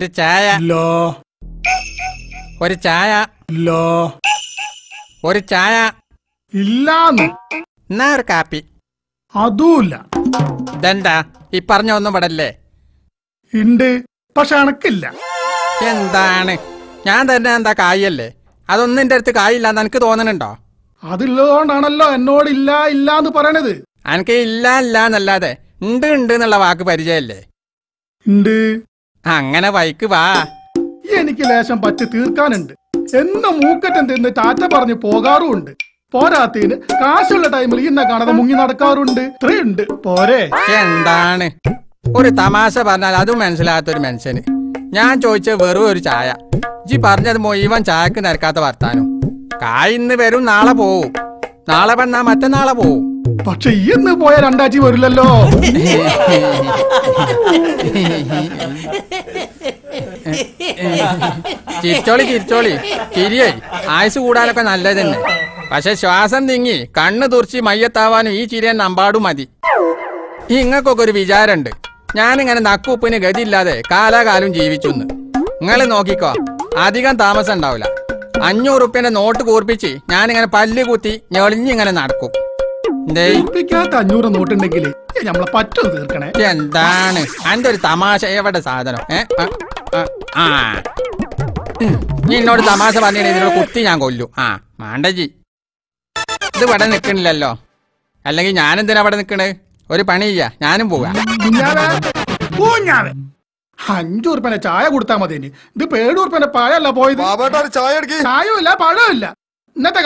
ഒരു ചായ. ഒരു ചായ. ഒരു ചായ ഇല്ലാന്ന്. എന്നാ ഒരു കാപ്പി. അതുമില്ല. ഇതെന്താ ഈ പറഞ്ഞ ഒന്നും പടല്ലേ? ഉണ്ട്, പക്ഷെ അണക്കില്ല. എന്താണ്? ഞാൻ തന്നെ എന്താ കായല്ലേ? അതൊന്നും എന്റെ അടുത്ത് കായില്ലാന്ന് എനിക്ക് തോന്നണുണ്ടോ? അതുള്ളതുകൊണ്ടാണല്ലോ എന്നോട് ഇല്ല ഇല്ലാന്ന് പറയണത്. എനിക്ക് ഇല്ല ഇല്ല എന്നല്ലാതെ ഉണ്ട് ഉണ്ട് എന്നുള്ള വാക്ക് പരിചയല്ലേ? ഉണ്ട്. അങ്ങനെ വൈക്ക് വാ. എനിക്ക് ലേശം പറ്റി തീർക്കാനുണ്ട്. എന്നും മൂക്കറ്റം തിന്ന് ടാറ്റ പറഞ്ഞ് പോകാറുമുണ്ട്. പോരാത്തതിന് കാശുള്ള ടൈമിൽ ഇന്നെ കാണാതെ മുങ്ങി നടക്കാറുണ്ട്. ഇത്രയുണ്ട് പോരെ. എന്താണ് ഒരു തമാശ പറഞ്ഞാൽ അതും മനസ്സിലാകാത്തൊരു മനുഷ്യന്? ഞാൻ ചോദിച്ച വെറും ഒരു ചായ. ജി പറഞ്ഞത് മുഴുവൻ ചായക്ക് നിരക്കാത്ത വർത്താനം. കായ് ഇന്ന് വരും, നാളെ പോവും. നാളെ വന്നാ മറ്റന്നാളെ പോവും. പക്ഷെ ഈ ഇന്ന് പോയ രണ്ടാഴ്ച വരില്ലല്ലോ. ചിരിച്ചോളി ചിരിച്ചോളി. ചിരിയായി ആയുസ് കൂടാനൊക്കെ നല്ലത് തന്നെ. പക്ഷെ ശ്വാസം തിങ്ങി കണ്ണ് തുറച്ച് മയ്യത്താവാനും ഈ ചിരിയൻ നമ്പാടും മതി. ഇങ്ങക്കൊക്കെ ഒരു വിചാരമുണ്ട് ഞാനിങ്ങനെ നക്കുപ്പിന് ഗതിയില്ലാതെ കാലാകാലം ജീവിച്ചുന്ന്. നിങ്ങൾ നോക്കിക്കോ, അധികം താമസം ഉണ്ടാവില്ല. 500 റുപ്യന്റെ നോട്ട് കൂർപ്പിച്ച് ഞാനിങ്ങനെ പല്ല് കുത്തി ഞെളിഞ്ഞിങ്ങനെ നടക്കും. 500 നോട്ടുണ്ടെങ്കിൽ നമ്മളെ പറ്റും തീർക്കണേ. എന്താണ് അന്റെ ഒരു തമാശ? എവിടെ സാധനം? ആ നീ എന്നോട് തമാശ പറഞ്ഞ ഇതിനോട് കുത്തി ഞാൻ കൊല്ലു. മാണ്ടജി ഇത് ഇവിടെ നിക്കണില്ലല്ലോ. അല്ലെങ്കിൽ ഞാനെന്തിനാ ഇവിടെ നിക്കണേ? ഒരു പണി ചെയ്യാ, ഞാനും പോവാ. 5 റുപ്യന്റെ ചായ കൊടുത്താൽ മതി. ഇത് 7 റുപ്യന്റെ പഴല്ല പോയത്. ചായ ചായവും ഇല്ല പഴവും ഇല്ല. ഇന്നത്തെ